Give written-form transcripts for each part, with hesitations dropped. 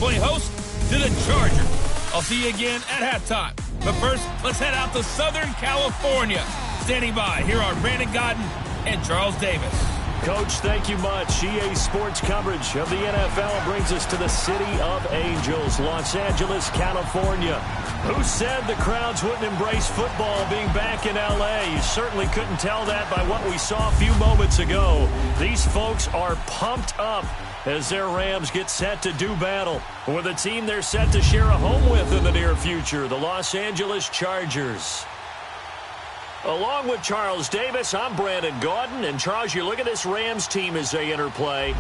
play host to the Chargers. I'll see you again at halftime. But first, let's head out to Southern California. Standing by, here are Brandon Godden and Charles Davis. Coach, thank you much. EA Sports coverage of the NFL brings us to the City of Angels, Los Angeles, California. Who said the crowds wouldn't embrace football being back in L.A.? You certainly couldn't tell that by what we saw a few moments ago. These folks are pumped up as their Rams get set to do battle with a team they're set to share a home with in the near future, the Los Angeles Chargers. Along with Charles Davis, I'm Brandon Gaudin. And, Charles, you look at this Rams team as they interplay.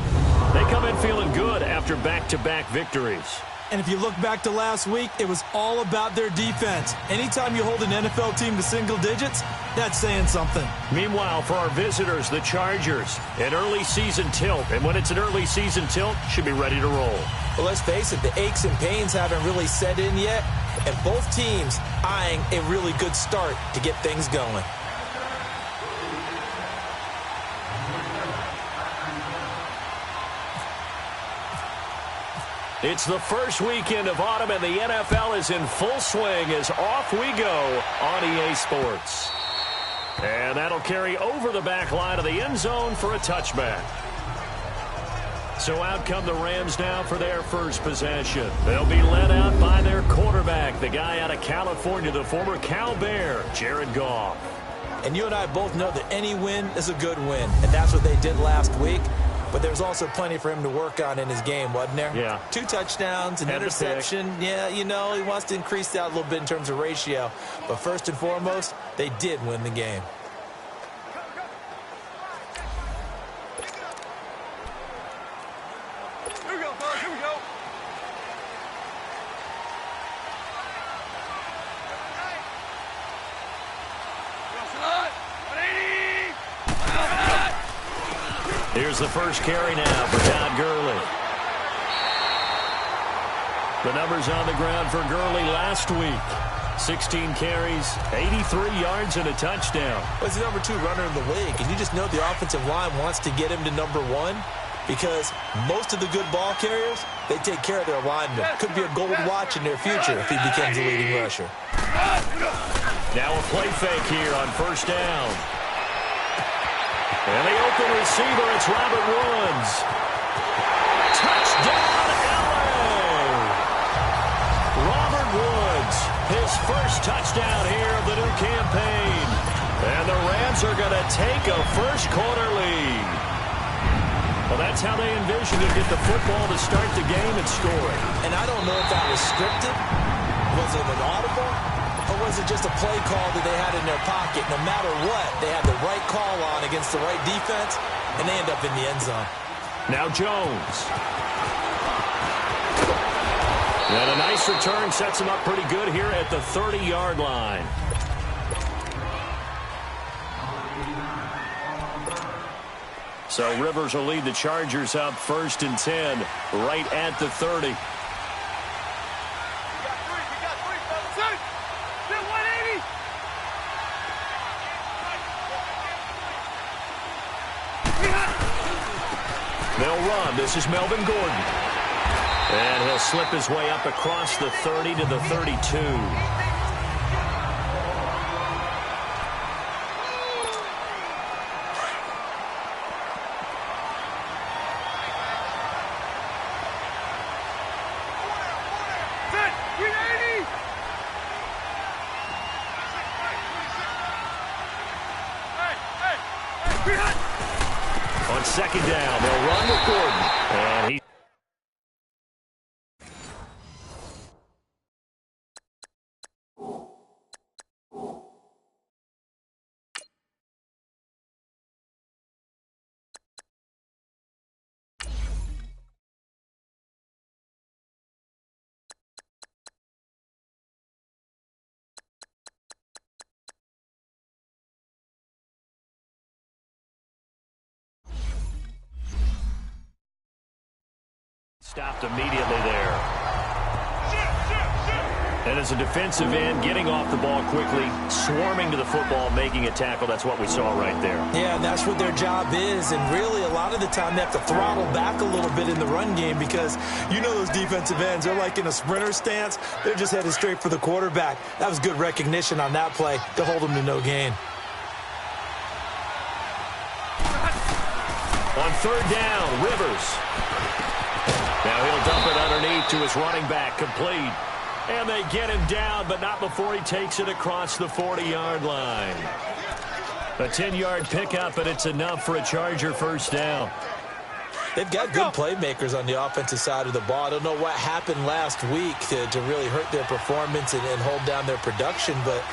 They come in feeling good after back-to-back victories. And if you look back to last week, it was all about their defense. Anytime you hold an NFL team to single digits, that's saying something. Meanwhile, for our visitors, the Chargers, an early season tilt. And when it's an early season tilt, should be ready to roll. Well, let's face it, the aches and pains haven't really set in yet. And both teams eyeing a really good start to get things going. It's the first weekend of autumn, and the NFL is in full swing as off we go on EA Sports. And that'll carry over the back line of the end zone for a touchback. So out come the Rams now for their first possession. They'll be led out by their quarterback, the guy out of California, the former Cal Bear, Jared Goff. And you and I both know that any win is a good win, and that's what they did last week. But there's also plenty for him to work on in his game, wasn't there? Yeah. 2 touchdowns, an interception. Yeah, you know, he wants to increase that a little bit in terms of ratio. But first and foremost, they did win the game. Here's the first carry now for Todd Gurley. The numbers on the ground for Gurley last week. 16 carries, 83 yards, and a touchdown. Well, he's the number 2 runner in the league, and you just know the offensive line wants to get him to number 1 because most of the good ball carriers, they take care of their linemen. Could be a gold watch in their future if he becomes a leading rusher. Now a play fake here on first down. And the open receiver, it's Robert Woods. Touchdown, L.A. Robert Woods, his first touchdown here of the new campaign. And the Rams are going to take a first-quarter lead. Well, that's how they envisioned to get the football to start the game and score it. And I don't know if that was scripted. Was it an audible? Or was it just a play call that they had in their pocket? No matter what, they had the right call on against the right defense, and they end up in the end zone. Now Jones. And a nice return sets him up pretty good here at the 30-yard line. So Rivers will lead the Chargers up 1st and 10, right at the 30. They'll run. This is Melvin Gordon. And he'll slip his way up across the 30 to the 32. On second down, they'll run with Gordon. And he stopped immediately there. And as a defensive end, getting off the ball quickly, swarming to the football, making a tackle, that's what we saw right there. Yeah, and that's what their job is. And really, a lot of the time, they have to throttle back a little bit in the run game because you know those defensive ends, they're like in a sprinter stance. They're just headed straight for the quarterback. That was good recognition on that play to hold them to no gain. On third down, Rivers. Now he'll dump it underneath to his running back, complete. And they get him down, but not before he takes it across the 40-yard line. A 10-yard pickup, and it's enough for a Charger first down. They've got good playmakers on the offensive side of the ball. I don't know what happened last week to really hurt their performance and hold down their production, but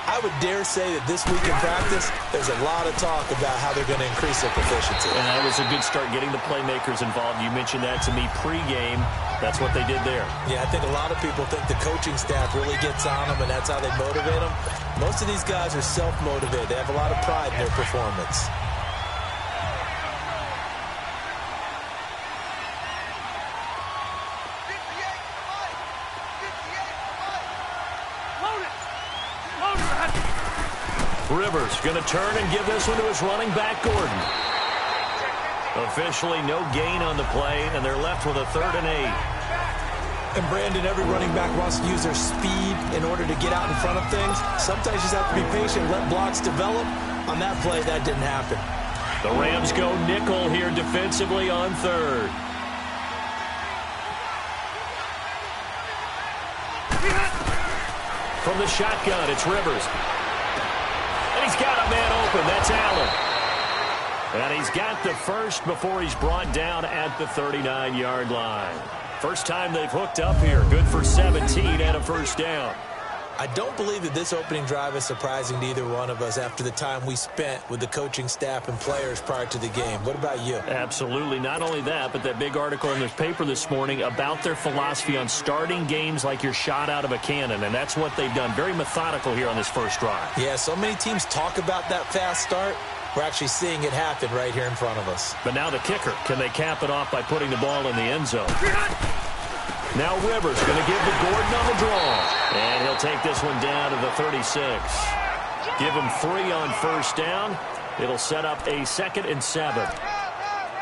I would dare say that this week in practice, there's a lot of talk about how they're going to increase their proficiency. And that was a good start, getting the playmakers involved. You mentioned that to me pregame. That's what they did there. Yeah, I think a lot of people think the coaching staff really gets on them, and that's how they motivate them. Most of these guys are self-motivated. They have a lot of pride in their performance. Rivers going to turn and give this one to his running back, Gordon. Officially no gain on the play, and they're left with a 3rd and 8. And Brandon, every running back wants to use their speed in order to get out in front of things. Sometimes you just have to be patient, let blocks develop. On that play, that didn't happen. The Rams go nickel here defensively on 3rd. From the shotgun, it's Rivers. And he's got a man open. That's Allen. And he's got the first before he's brought down at the 39-yard line. First time they've hooked up here. Good for 17 and a first down. I don't believe that this opening drive is surprising to either one of us after the time we spent with the coaching staff and players prior to the game. What about you? Absolutely. Not only that, but that big article in the paper this morning about their philosophy on starting games like you're shot out of a cannon, and that's what they've done. Very methodical here on this first drive. Yeah, so many teams talk about that fast start. We're actually seeing it happen right here in front of us. But now the kicker. Can they cap it off by putting the ball in the end zone? Now Rivers going to give to Gordon on the draw. And he'll take this one down to the 36. Give him 3 on first down. It'll set up a 2nd and 7.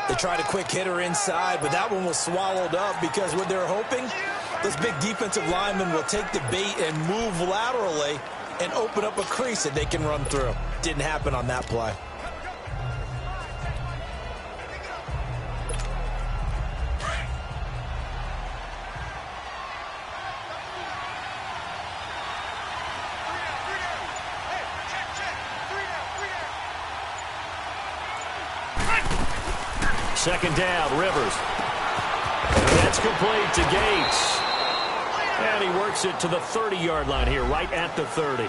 They tried a quick hitter inside, but that one was swallowed up because what they're hoping, this big defensive lineman will take the bait and move laterally and open up a crease that they can run through. Didn't happen on that play. Second down, Rivers. And that's complete to Gates. And he works it to the 30-yard line here, right at the 30.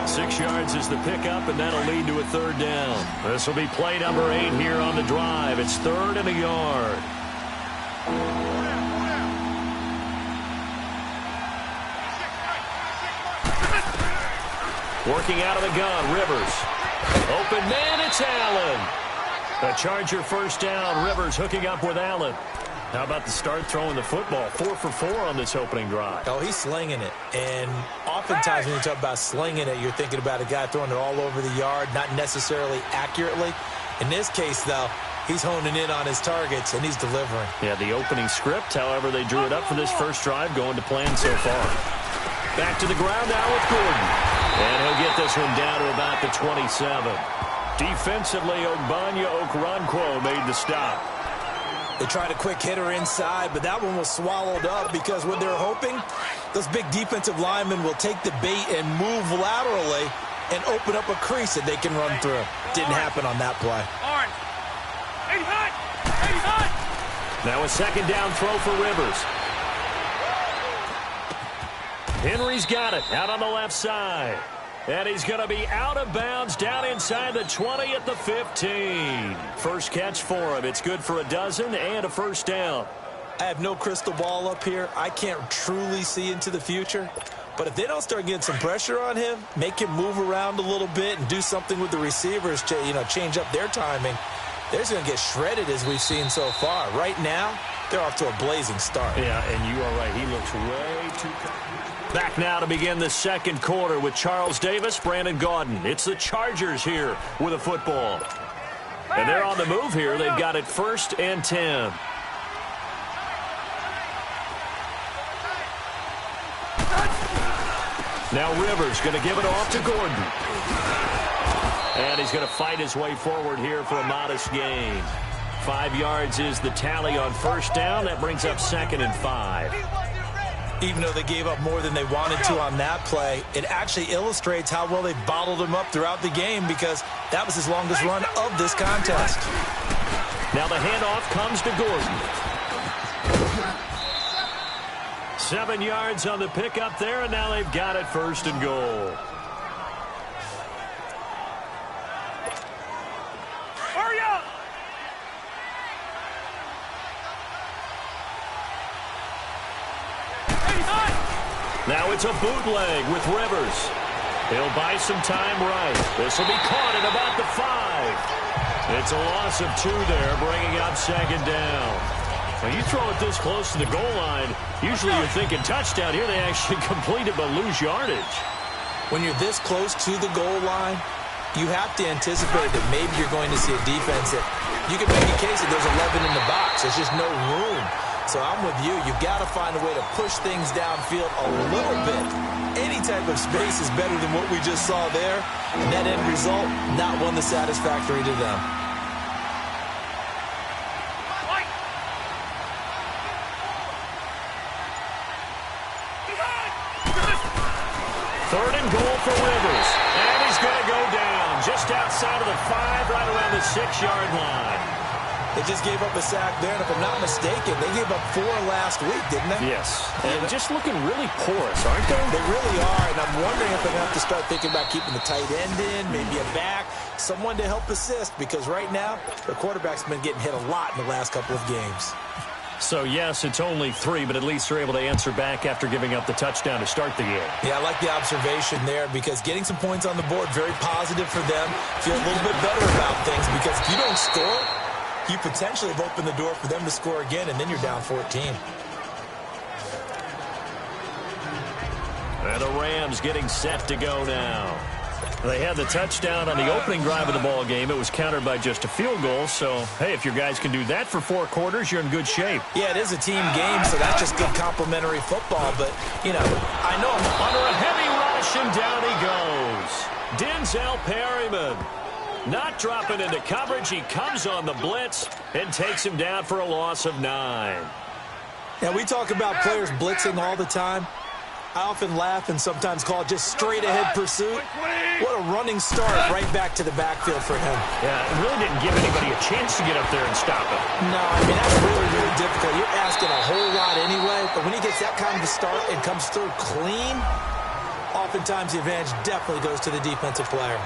6 yards is the pickup, and that'll lead to a 3rd down. This will be play number 8 here on the drive. It's 3rd and a yard. Working out of the gun, Rivers. Open man, it's Allen. A Charger first down. Rivers hooking up with Allen. How about the start throwing the football? 4 for 4 on this opening drive. Oh, he's slinging it. And oftentimes when you talk about slinging it, you're thinking about a guy throwing it all over the yard, not necessarily accurately. In this case, though, he's honing in on his targets, and he's delivering. Yeah, the opening script, however, they drew it up for this first drive, going to plan so far. Back to the ground now with Gordon. And he'll get this one down to about the 27. Defensively, Ogbanya Okoronkwo made the stop. They tried a quick hitter inside, but that one was swallowed up because what they're hoping, those big defensive linemen will take the bait and move laterally and open up a crease that they can run through. Didn't happen on that play. Now a second down throw for Rivers. Henry's got it out on the left side. And he's going to be out of bounds down inside the 20 at the 15. First catch for him. It's good for a dozen and a first down. I have no crystal ball up here. I can't truly see into the future. But if they don't start getting some pressure on him, make him move around a little bit and do something with the receivers to, change up their timing, they're just going to get shredded as we've seen so far. Right now, they're off to a blazing start. Yeah, and you are right. He looks way too... Back now to begin the second quarter with Charles Davis, Brandon Gaudin. It's the Chargers here with a football. And they're on the move here. They've got it 1st and 10. Now Rivers going to give it off to Gordon. And he's going to fight his way forward here for a modest gain. 5 yards is the tally on 1st down. That brings up 2nd and 5. Even though they gave up more than they wanted to on that play, it actually illustrates how well they bottled him up throughout the game because that was his longest run of this contest. Now the handoff comes to Gordon. 7 yards on the pickup there, and now they've got it 1st and goal. Hurry up! Now it's a bootleg with Rivers. He'll buy some time right. This will be caught at about the 5. It's a loss of 2 there, bringing up 2nd down. When you throw it this close to the goal line, usually you're thinking touchdown. Here they actually complete it but lose yardage. When you're this close to the goal line, you have to anticipate that maybe you're going to see a defense that you can make a case that there's 11 in the box. There's just no room. So I'm with you. You've got to find a way to push things downfield a little bit. Any type of space is better than what we just saw there. And that end result, not one that's satisfactory to them. Third and goal for Rivers. And he's going to go down just outside of the 5, right around the 6-yard line. They just gave up a sack there, and if I'm not mistaken, they gave up 4 last week, didn't they? Yes. And just looking really porous, aren't they? They really are, and I'm wondering if they're going to have to start thinking about keeping the tight end in, maybe a back, someone to help assist, because right now, their quarterback's been getting hit a lot in the last couple of games. So, yes, it's only 3, but at least they're able to answer back after giving up the touchdown to start the game. Yeah, I like the observation there because getting some points on the board, very positive for them. Feel a little bit better about things because if you don't score, you potentially have opened the door for them to score again, and then you're down 14. And the Rams getting set to go now. They had the touchdown on the opening drive of the ball game. It was countered by just a field goal. So, hey, if your guys can do that for 4 quarters, you're in good shape. Yeah, it is a team game, so that's just good complimentary football. But, you know, I know I'm under a heavy rush, and down he goes. Denzel Perryman. Not dropping into coverage. He comes on the blitz and takes him down for a loss of 9. Now, we talk about players blitzing all the time. I often laugh and sometimes call it just straight-ahead pursuit. What a running start right back to the backfield for him. Yeah, it really didn't give anybody a chance to get up there and stop him. No, I mean, that's really, really difficult. You're asking a whole lot anyway, but when he gets that kind of a start and comes through clean, oftentimes the advantage definitely goes to the defensive player.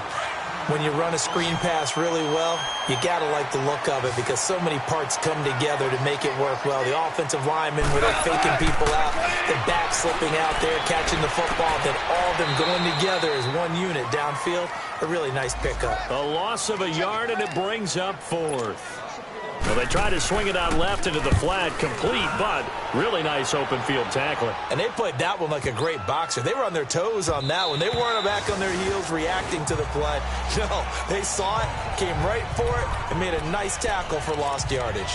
When you run a screen pass really well, you got to like the look of it because so many parts come together to make it work well. The offensive linemen, where they're faking people out, the back slipping out there, catching the football, then all of them going together as one unit downfield. A really nice pickup. A loss of a yard, and it brings up 4th. Well, they try to swing it out left into the flat, complete, but really nice open field tackling. And they played that one like a great boxer. They were on their toes on that one. They weren't back on their heels reacting to the play. No, they saw it, came right for it, and made a nice tackle for lost yardage.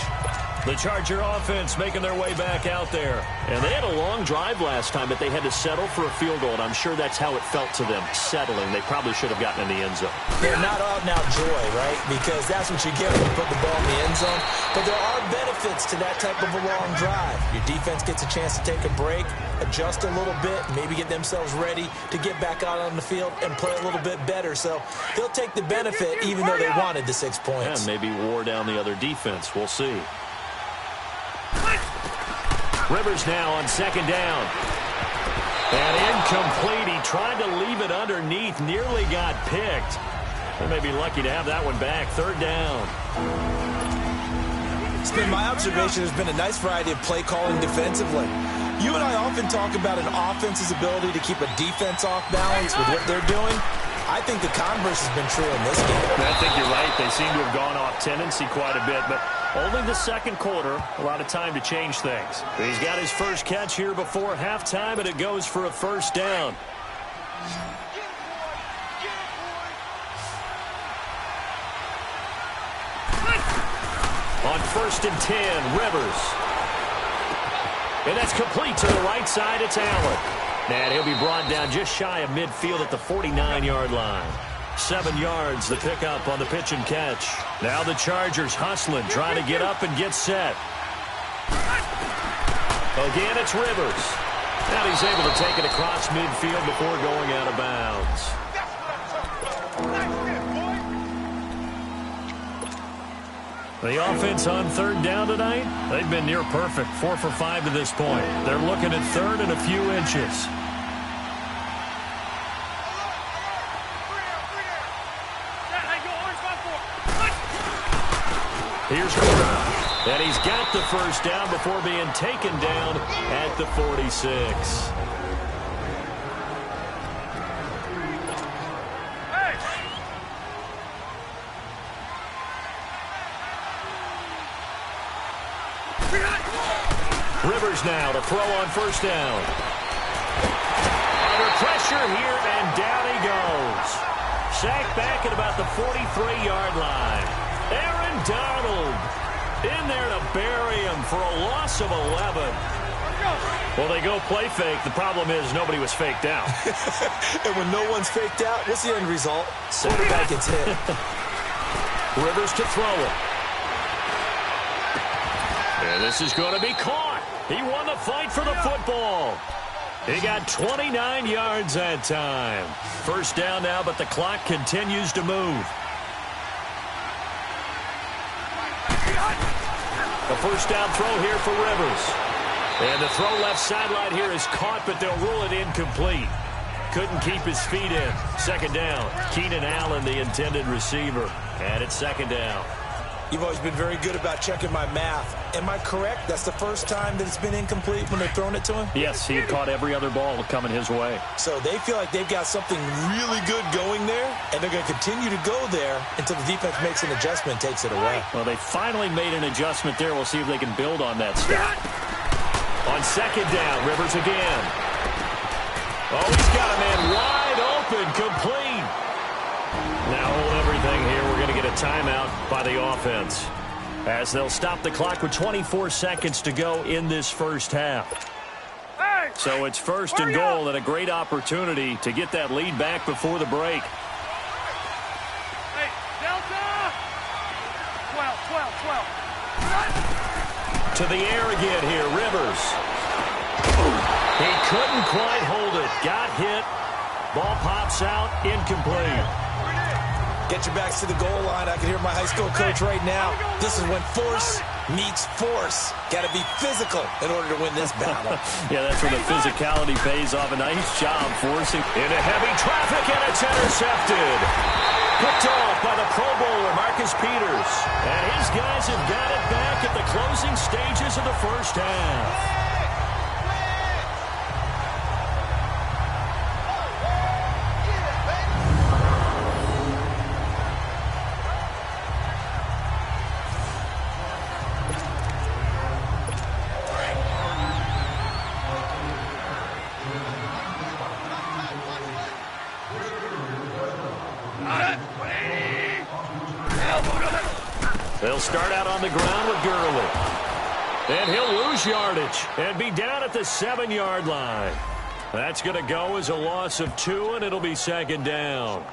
The Charger offense making their way back out there. And they had a long drive last time, but they had to settle for a field goal, and I'm sure that's how it felt to them, settling. They probably should have gotten in the end zone. They're not out now joy, right? Because that's what you get when you put the ball in the end zone. But there are benefits to that type of a long drive. Your defense gets a chance to take a break, adjust a little bit, maybe get themselves ready to get back out on the field and play a little bit better. So they'll take the benefit even though they wanted the 6 points. And maybe wore down the other defense. We'll see. Rivers now on 2nd down. And incomplete. He tried to leave it underneath. Nearly got picked. They may be lucky to have that one back. 3rd down. It's been my observation there's been a nice variety of play calling defensively. You and I often talk about an offense's ability to keep a defense off balance with what they're doing. I think the converse has been true in this game. I think you're right. They seem to have gone off tendency quite a bit, but only the second quarter, a lot of time to change things. He's got his first catch here before halftime, and it goes for a first down. On 1st and 10, Rivers. And that's complete to the right side. It's Allen. And he'll be brought down just shy of midfield at the 49-yard line. 7 yards, the pickup on the pitch and catch. Now the Chargers hustling, trying to get up and get set. Again, it's Rivers. And he's able to take it across midfield before going out of bounds. The offense on 3rd down tonight, they've been near perfect, 4 for 5 to this point. They're looking at 3rd and a few inches. Here's Gordon, and he's got the first down before being taken down at the 46. Rivers now to throw on 1st down. Under pressure here, and down he goes. Sacked back at about the 43-yard line. Aaron Donald in there to bury him for a loss of 11. Well, they go play fake. The problem is nobody was faked out. And when no one's faked out, what's the end result? Quarterback gets hit. Rivers to throw it. And this is going to be caught. He won the fight for the football. He got 29 yards that time. First down now, but the clock continues to move. The first down throw here for Rivers. And the throw left sideline here is caught, but they'll rule it incomplete. Couldn't keep his feet in. Second down. Keenan Allen, the intended receiver. And it's second down. You've always been very good about checking my math. Am I correct? That's the first time that it's been incomplete when they're throwing it to him? Yes, he had caught every other ball coming his way. So they feel like they've got something really good going there, and they're going to continue to go there until the defense makes an adjustment and takes it away. Well, they finally made an adjustment there. We'll see if they can build on that stuff. On second down, Rivers again. Oh, he's got a man wide open, complete. Now hold everything here. We're going to get a timeout by the offense, as they'll stop the clock with 24 seconds to go in this first half. So it's 1st and goal, and a great opportunity to get that lead back before the break. Delta! 12. To the air again here, Rivers. He couldn't quite hold it. Got hit. Ball pops out, incomplete. Get your backs to the goal line. I can hear my high school coach right now. This is when force meets force. Got to be physical in order to win this battle. Yeah, that's where the physicality pays off. A nice job forcing into heavy traffic, and it's intercepted. Picked off by the Pro Bowler, Marcus Peters. And his guys have got it back at the closing stages of the first half. They'll start out on the ground with Gurley. And he'll lose yardage and be down at the 7-yard line. That's going to go as a loss of 2, and it'll be second down.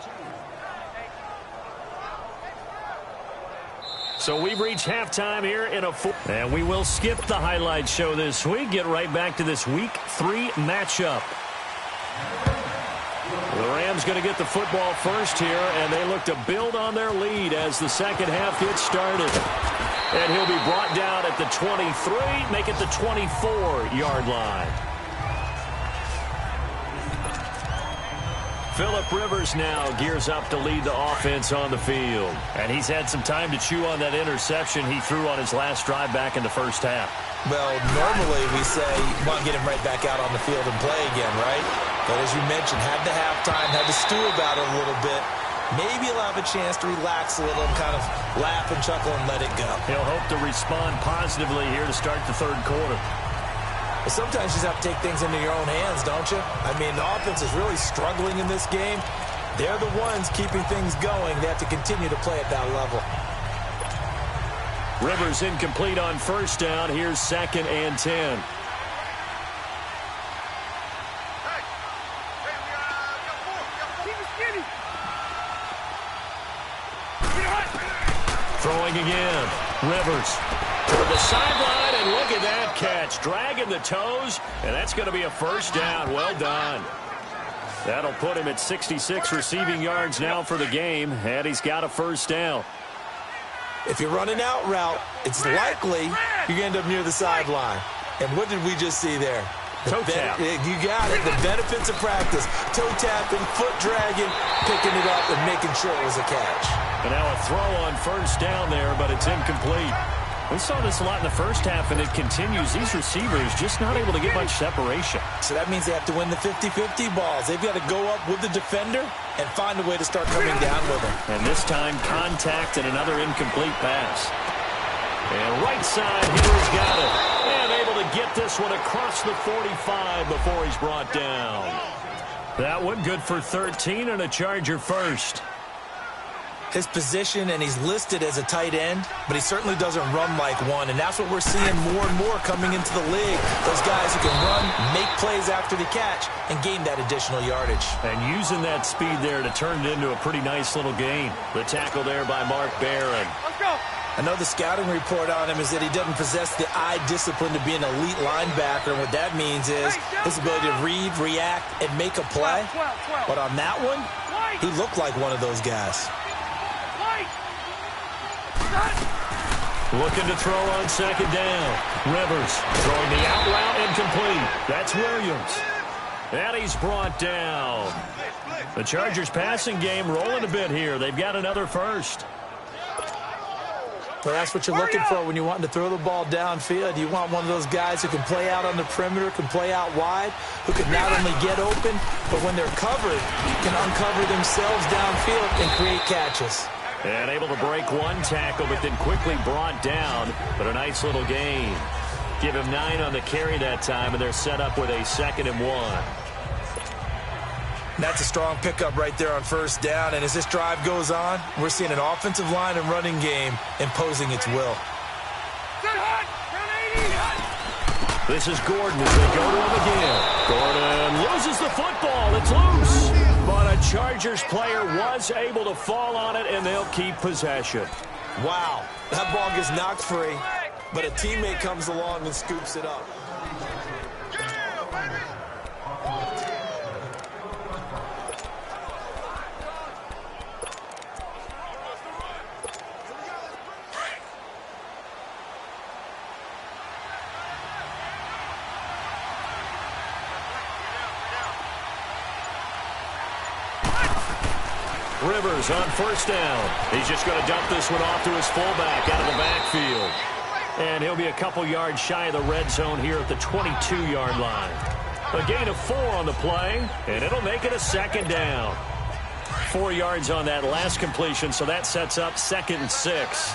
So we've reached halftime here in a 4. And we will skip the highlight show this week. Get right back to this Week 3 matchup. The Rams going to get the football first here, and they look to build on their lead as the second half gets started. And he'll be brought down at the 23, make it the 24-yard line. Phillip Rivers now gears up to lead the offense on the field. And he's had some time to chew on that interception he threw on his last drive back in the first half. Well, normally we say, well, get him right back out on the field and play again, right? But as you mentioned, had the halftime, had to stew about it a little bit. Maybe he'll have a chance to relax a little and kind of laugh and chuckle and let it go. He'll hope to respond positively here to start the third quarter. But sometimes you just have to take things into your own hands, don't you? I mean, the offense is really struggling in this game. They're the ones keeping things going. They have to continue to play at that level. Rivers incomplete on first down. Here's 2nd and 10. Throwing again. Rivers toward the sideline, and look at that catch. Dragging the toes, and that's going to be a first down. Well done. That'll put him at 66 receiving yards now for the game, and he's got a first down. If you're running out route, it's likely you're going to end up near the sideline. And what did we just see there? Toe tap. You got it. The benefits of practice. Toe tapping, foot dragging, picking it up, and making sure it was a catch. And now a throw on first down there, but it's incomplete. We saw this a lot in the first half, and it continues. These receivers just not able to get much separation. So that means they have to win the 50-50 balls. They've got to go up with the defender and find a way to start coming down with him. And this time, contact and another incomplete pass. And right side, here's got it. And able to get this one across the 45 before he's brought down. That one good for 13 and a Charger first. His position, and he's listed as a tight end, but he certainly doesn't run like one, and that's what we're seeing more and more coming into the league. Those guys who can run, make plays after the catch, and gain that additional yardage. And using that speed there to turn it into a pretty nice little gain. The tackle there by Mark Barron. Let's go. I know the scouting report on him is that he doesn't possess the eye discipline to be an elite linebacker, and what that means is his ability to read, react, and make a play. 12. But on that one, he looked like one of those guys. Looking to throw on second down. Rivers throwing the out route incomplete. That's Williams. And he's brought down. The Chargers passing game rolling a bit here. They've got another first. Well, that's what you're looking for when you want to throw the ball downfield. You want one of those guys who can play out on the perimeter, can play out wide, who can not only get open, but when they're covered, can uncover themselves downfield and create catches. And able to break one tackle, but then quickly brought down. But a nice little gain. Give him 9 on the carry that time, and they're set up with a 2nd and 1. That's a strong pickup right there on first down. And as this drive goes on, we're seeing an offensive line and running game imposing its will. This is Gordon as they go to him again. Gordon loses the football. It's loose. But a Chargers player was able to fall on it, and they'll keep possession. Wow. That ball gets knocked free, but a teammate comes along and scoops it up. Rivers on first down. He's just going to dump this one off to his fullback out of the backfield. And he'll be a couple yards shy of the red zone here at the 22-yard line. A gain of 4 on the play, and it'll make it a 2nd down. 4 yards on that last completion, so that sets up 2nd and 6.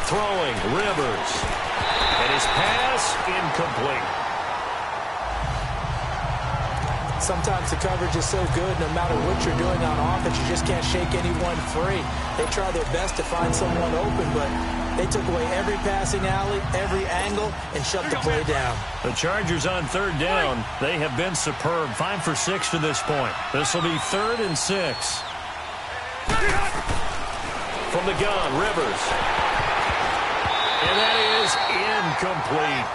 Throwing, Rivers. And his pass incomplete. Sometimes the coverage is so good, no matter what you're doing on offense, you just can't shake anyone free. They try their best to find someone open, but they took away every passing alley, every angle, and shut the play down. The Chargers on 3rd down. They have been superb. 5 for 6 to this point. This will be 3rd and 6. From the gun, Rivers. And that is incomplete.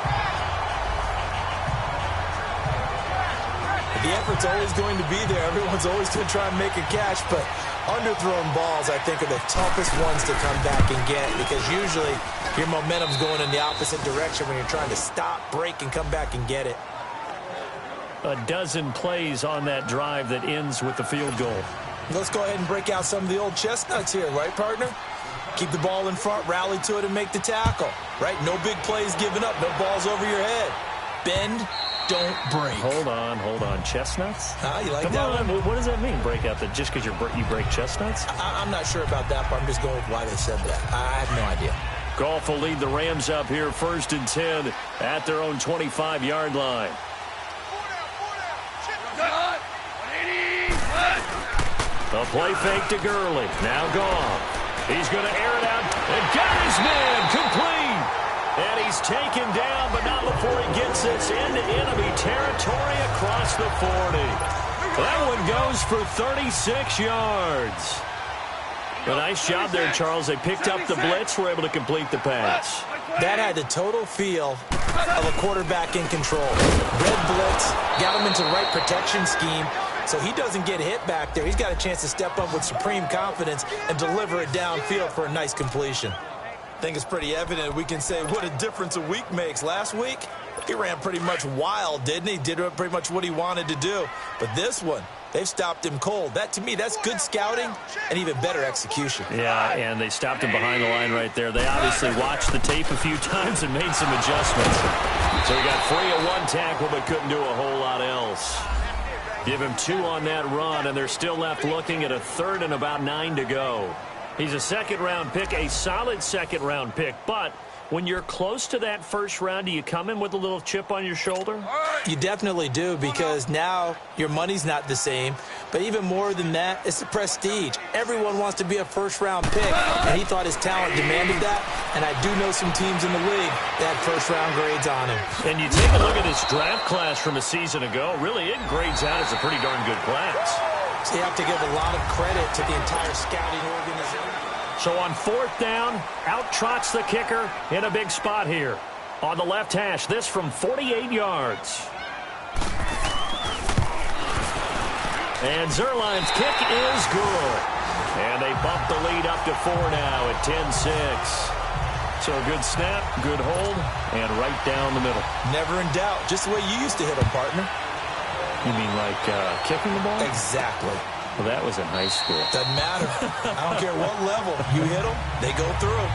The effort's always going to be there. Everyone's always going to try and make a catch, but underthrown balls, I think, are the toughest ones to come back and get because usually your momentum's going in the opposite direction when you're trying to stop, break, and come back and get it. A dozen plays on that drive that ends with the field goal. Let's go ahead and break out some of the old chestnuts here, right, partner? Keep the ball in front, rally to it, and make the tackle, right? No big plays given up, no balls over your head. Bend, don't break. Hold on. Chestnuts? You like Come that on. one? What does that mean, break out? That just because you break chestnuts? I'm not sure about that, but I'm just going with why they said that. I have no idea. Goff will lead the Rams up here 1st and 10 at their own 25-yard line. A play fake to Gurley. Now Goff. He's going to air it out and got his man complete. And he's taken down, but not before he gets this into enemy territory across the 40. That one goes for 36 yards. A nice job there, Charles. They picked up the blitz, were able to complete the pass. That had the total feel of a quarterback in control. Red blitz, got him into the right protection scheme, so he doesn't get hit back there. He's got a chance to step up with supreme confidence and deliver it downfield for a nice completion. I think it's pretty evident we can say what a difference a week makes. Last week, he ran pretty much wild, didn't he? Did pretty much what he wanted to do. But this one, they've stopped him cold. That, to me, that's good scouting and even better execution. Yeah, and they stopped him behind the line right there. They obviously watched the tape a few times and made some adjustments. So he got free of one tackle but couldn't do a whole lot else. Give him 2 on that run, and they're still left looking at a 3rd and about 9 to go. He's a second-round pick, a solid second-round pick, but when you're close to that first round, do you come in with a little chip on your shoulder? You definitely do, because now your money's not the same. But even more than that, it's the prestige. Everyone wants to be a first-round pick, and he thought his talent demanded that. And I do know some teams in the league that had first-round grades on him. And you take a look at this draft class from a season ago, really it grades out as a pretty darn good class. So you have to give a lot of credit to the entire scouting organization. So on 4th down, out trots the kicker in a big spot here. On the left hash, this from 48 yards. And Zerline's kick is good. And they bump the lead up to 4 now at 10-6. So a good snap, good hold, and right down the middle. Never in doubt. Just the way you used to hit them, partner. You mean like kicking the ball? Exactly. Well, that was in high school. Doesn't matter. I don't care what level. You hit them, they go through.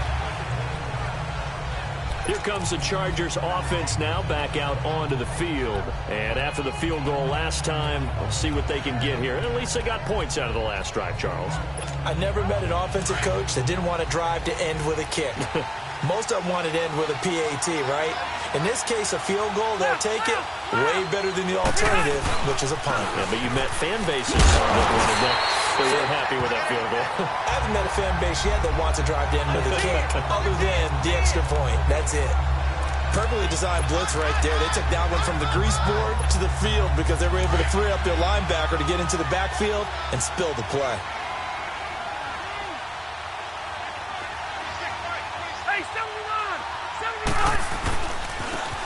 Here comes the Chargers offense now back out onto the field. And after the field goal last time, we'll see what they can get here. At least they got points out of the last drive, Charles. I never met an offensive coach that didn't want a drive to end with a kick. Most of them wanted to end with a PAT, right? In this case, a field goal, they'll take it way better than the alternative, which is a punt. Yeah, but you met fan bases that wanted that. They weren't happy with that field goal. I haven't met a fan base yet that wants a drive to end with a kick, other than the extra point. That's it. Perfectly designed blitz right there. They took that one from the grease board to the field because they were able to free up their linebacker to get into the backfield and spill the play.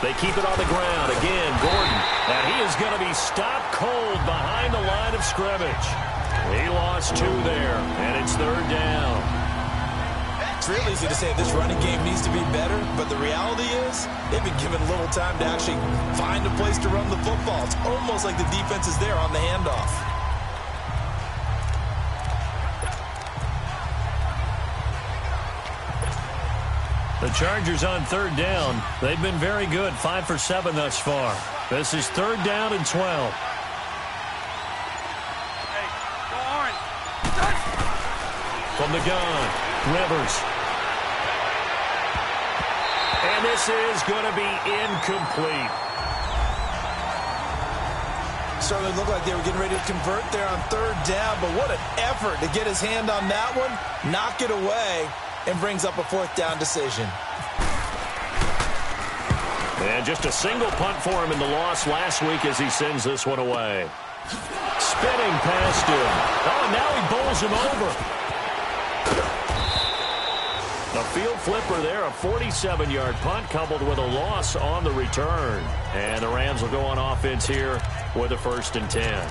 They keep it on the ground. Again, Gordon. And he is going to be stopped cold behind the line of scrimmage. He lost 2 there, and it's 3rd down. It's real easy to say this running game needs to be better, but the reality is they've been given little time to actually find a place to run the football. It's almost like the defense is there on the handoff. The Chargers on 3rd down. They've been very good, 5 for 7 thus far. This is 3rd down and 12. From the gun, Rivers. And this is going to be incomplete. Certainly looked like they were getting ready to convert there on 3rd down, but what an effort to get his hand on that one, knock it away, and brings up a 4th down decision. And just a single punt for him in the loss last week as he sends this one away. Spinning past him. Oh, and now he bowls him over. A field flipper there, a 47-yard punt coupled with a loss on the return. And the Rams will go on offense here with a 1st and 10.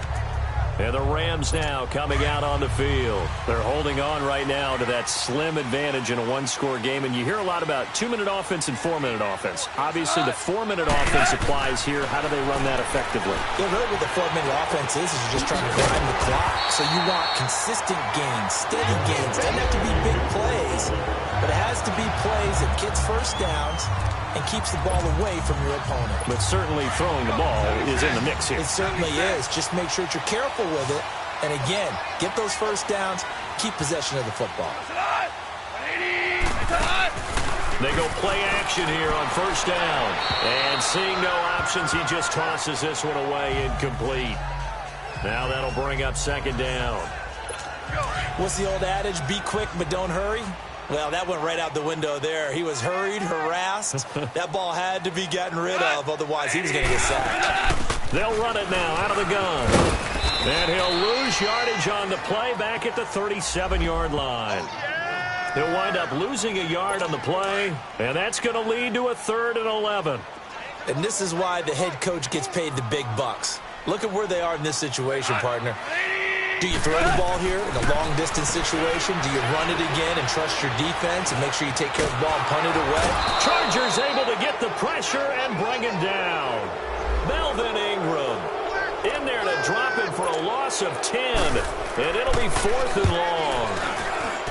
And the Rams now coming out on the field. They're holding on right now to that slim advantage in a one-score game. And you hear a lot about 2-minute offense and 4-minute offense. Obviously, the 4-minute offense applies here. How do they run that effectively? Yeah, really what the 4-minute offense is you're just trying to grind the clock. So you want consistent gains, steady gains. It doesn't have to be big plays, but it has to be plays that gets first downs and keeps the ball away from your opponent. But certainly throwing the ball is in the mix here. It certainly is. Just make sure that you're careful with it. And again, get those first downs, keep possession of the football. They go play action here on first down. And seeing no options, he just tosses this one away incomplete. Now that'll bring up second down. What's the old adage? Be quick, but don't hurry. Well, that went right out the window there. He was hurried, harassed. That ball had to be gotten rid of, otherwise he was going to get sacked. They'll run it now out of the gun. And he'll lose yardage on the play back at the 37-yard line. He'll wind up losing a yard on the play, and that's going to lead to a 3rd and 11. And this is why the head coach gets paid the big bucks. Look at where they are in this situation, partner. Do you throw the ball here in a long-distance situation? Do you run it again and trust your defense and make sure you take care of the ball and punt it away? Chargers able to get the pressure and bring him down. Melvin Ingram in there to drop him for a loss of 10. And it'll be 4th and long.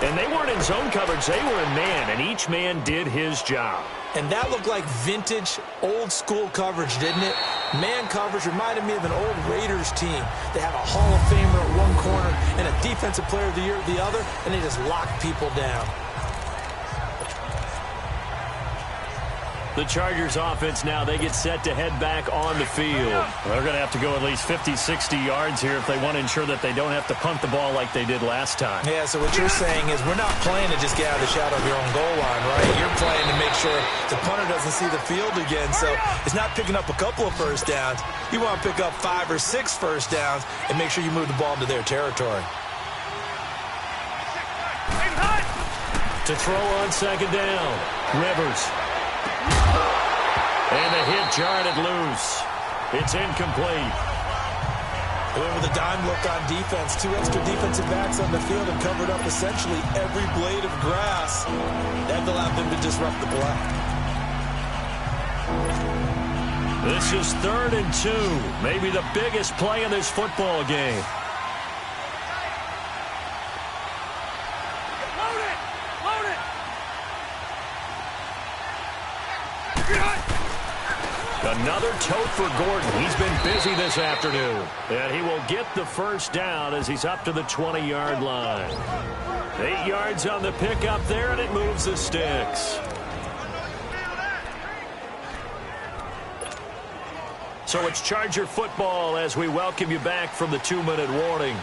And they weren't in zone coverage. They were in man, and each man did his job. And that looked like vintage, old-school coverage, didn't it? Man coverage reminded me of an old Raiders team. They have a Hall of Famer at one corner and a Defensive Player of the Year at the other, and they just lock people down. The Chargers offense now, they get set to head back on the field. They're going to have to go at least 50, 60 yards here if they want to ensure that they don't have to punt the ball like they did last time. Yeah, so what you're saying is we're not playing to just get out of the shadow of your own goal line, right? You're playing to make sure the punter doesn't see the field again. So it's not picking up a couple of first downs. You want to pick up 5 or 6 first downs and make sure you move the ball into their territory. To throw on second down, Rivers. And the hit jarred loose. It's incomplete. They went with a dime look on defense. 2 extra defensive backs on the field and covered up essentially every blade of grass. That allowed them to disrupt the play. This is 3rd and 2. Maybe the biggest play in this football game. Another tote for Gordon. He's been busy this afternoon. And he will get the first down as he's up to the 20-yard line. 8 yards on the pickup there, and it moves the sticks. So it's Charger football as we welcome you back from the 2-minute warning.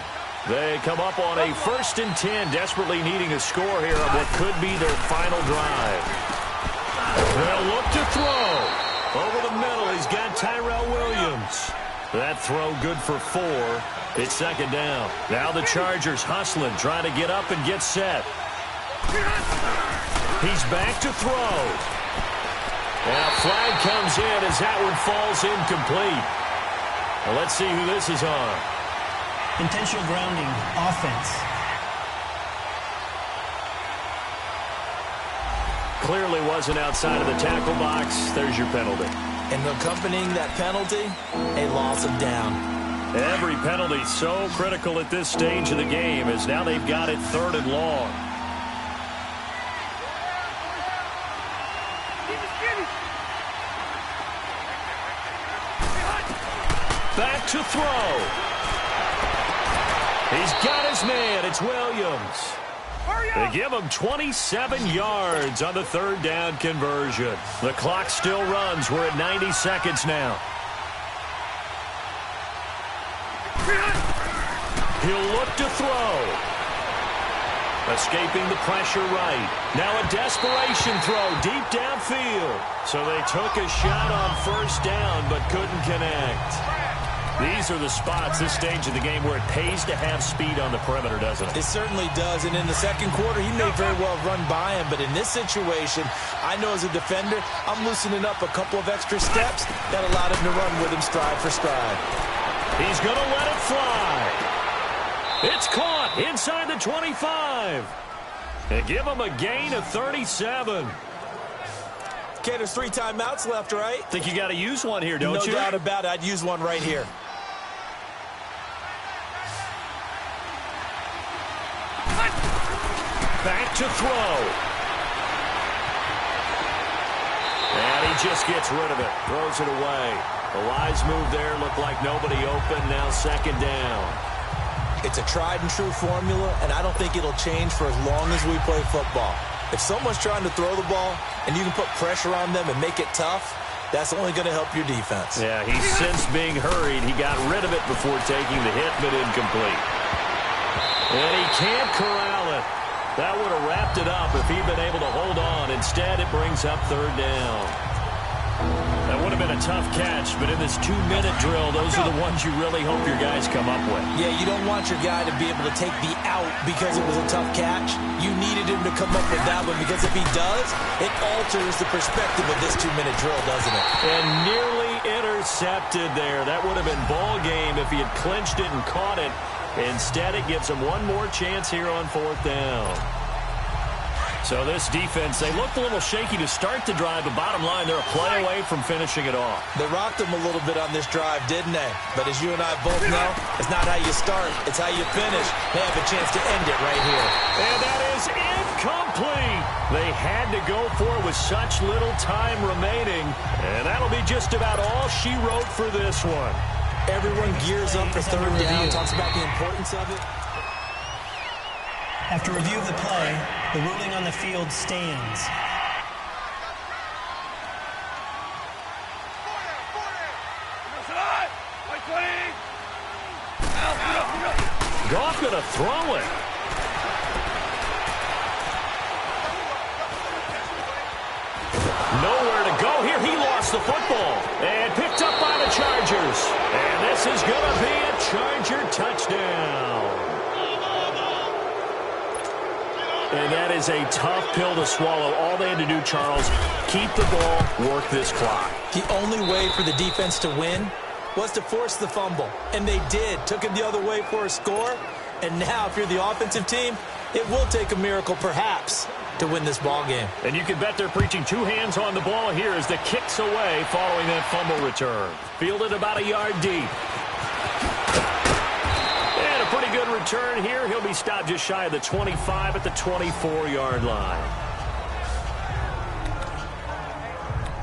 They come up on a 1st and 10, desperately needing a score here on what could be their final drive. They'll look to throw. Over the middle, he's got Tyrell Williams. That throw good for 4. It's second down. Now the Chargers hustling, trying to get up and get set. He's back to throw. Now flag comes in as that one falls incomplete. Well, let's see who this is on. Intentional grounding, offense. Clearly wasn't outside of the tackle box. There's your penalty. And accompanying that penalty, a loss of down. Every penalty so critical at this stage of the game as now they've got it 3rd and long. Back to throw. He's got his man. It's Williams. They give him 27 yards on the 3rd down conversion. The clock still runs. We're at 90 seconds now. He'll look to throw. Escaping the pressure right. Now a desperation throw deep downfield. So they took a shot on 1st down but couldn't connect. These are the spots, this stage of the game, where it pays to have speed on the perimeter, doesn't it? It certainly does, and in the second quarter, he may very well run by him, but in this situation, I know as a defender, I'm loosening up a couple of extra steps that allowed him to run with him stride for stride. He's going to let it fly. It's caught inside the 25. And give them a gain of 37. Okay, there's 3 timeouts left, right? Think you got to use one here, don't you? No doubt about it. I'd use one right here. Back to throw. And he just gets rid of it. Throws it away. The wise move there. Looked like nobody open. Now 2nd down. It's a tried and true formula, and I don't think it'll change for as long as we play football. If someone's trying to throw the ball and you can put pressure on them and make it tough, that's only going to help your defense. Yeah, he's since being hurried. He got rid of it before taking the hit, but incomplete. And he can't corral it. That would have wrapped it up if he'd been able to hold on. Instead, it brings up 3rd down. That would have been a tough catch, but in this 2-minute drill, those are the ones you really hope your guys come up with. Yeah, you don't want your guy to be able to take the out because it was a tough catch. You needed him to come up with that one because if he does, it alters the perspective of this 2-minute drill, doesn't it? And nearly intercepted there. That would have been ball game if he had clinched it and caught it. Instead, it gives him one more chance here on 4th down. So this defense, they looked a little shaky to start the drive, but bottom line, they're a play away from finishing it off. They rocked him a little bit on this drive, didn't they? But as you and I both know, it's not how you start, it's how you finish. They have a chance to end it right here. And that is incomplete. They had to go for it with such little time remaining, and that'll be just about all she wrote for this one. Everyone gears up for 3rd down, talks about the importance of it. After review of the play, the ruling on the field stands. Goff going to throw it. Nowhere to go here. He lost the football and picked up by the Chargers. And this is going to be a Charger touchdown. And that is a tough pill to swallow. All they had to do, Charles, keep the ball, work this clock. The only way for the defense to win was to force the fumble. And they did. Took it the other way for a score. And now, if you're the offensive team, it will take a miracle, perhaps, to win this ball game. And you can bet they're preaching 2 hands on the ball here as the kick's away following that fumble return. Fielded about a yard deep. And a pretty good return here. He'll be stopped just shy of the 25 at the 24-yard line.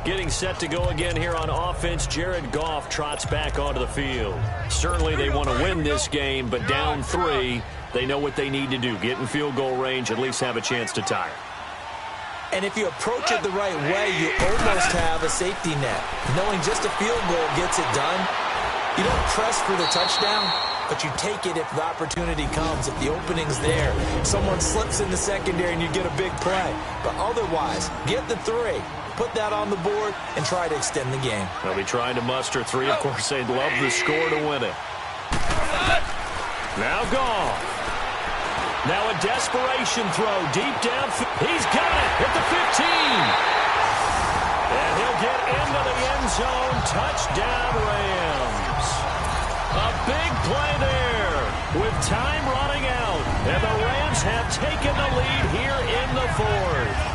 Getting set to go again here on offense, Jared Goff trots back onto the field. Certainly they want to win this game, but down 3, they know what they need to do. Get in field goal range, at least have a chance to tie it. And if you approach it the right way, you almost have a safety net. Knowing just a field goal gets it done. You don't press for the touchdown, but you take it if the opportunity comes, if the opening's there. Someone slips in the secondary and you get a big play. But otherwise, get the 3. Put that on the board and try to extend the game. They'll be trying to muster 3. Of course, they'd love the score to win it. Now Goff. Now a desperation throw deep down. He's got it at the 15. And he'll get into the end zone. Touchdown, Rams. A big play there with time running out. And the Rams have taken the lead here in the 4th.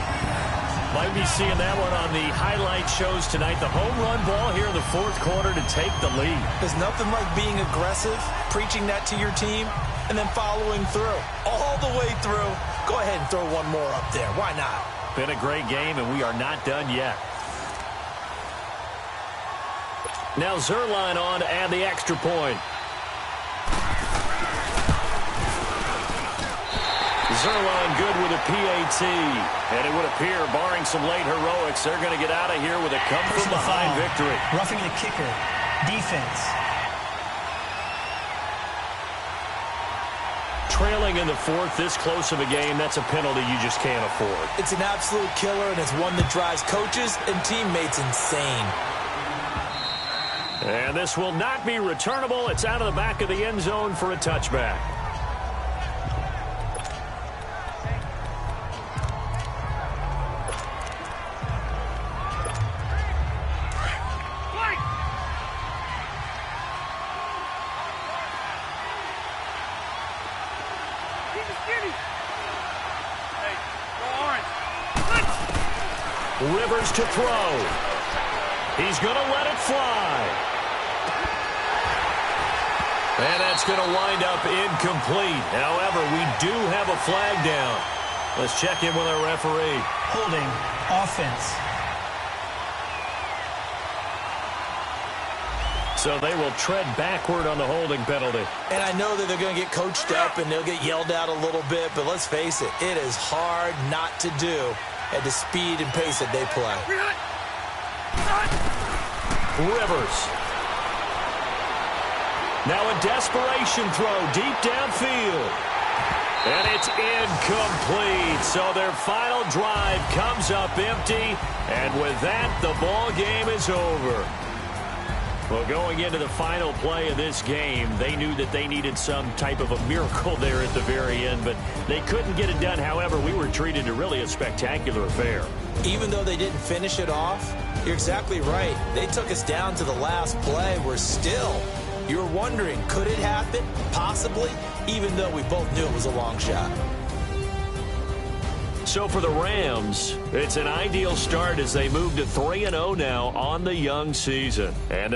Might be seeing that one on the highlight shows tonight. The home run ball here in the 4th quarter to take the lead. There's nothing like being aggressive, preaching that to your team, and then following through. All the way through. Go ahead and throw one more up there. Why not? Been a great game, and we are not done yet. Now Zerline on to add the extra point. Zerline good with a PAT. And it would appear, barring some late heroics, they're going to get out of here with a come-from-behind victory. Roughing the kicker. Defense. Trailing in the 4th, this close of a game, that's a penalty you just can't afford. It's an absolute killer, and it's one that drives coaches and teammates insane. And this will not be returnable. It's out of the back of the end zone for a touchback. Rivers to throw. He's going to let it fly. And that's going to wind up incomplete. However, we do have a flag down. Let's check in with our referee. Holding, offense. So they will tread backward on the holding penalty. And I know that they're going to get coached up and they'll get yelled at a little bit, but let's face it, it is hard not to do at the speed and pace that they play. Rivers. Now a desperation throw deep downfield. And it's incomplete. So their final drive comes up empty. And with that, the ball game is over. Well, going into the final play of this game, they knew that they needed some type of a miracle there at the very end, but they couldn't get it done. However, we were treated to really a spectacular affair. Even though they didn't finish it off, you're exactly right. They took us down to the last play. We're still, you're wondering, could it happen? Possibly, even though we both knew it was a long shot. So for the Rams, it's an ideal start as they move to 3-0 now on the young season. And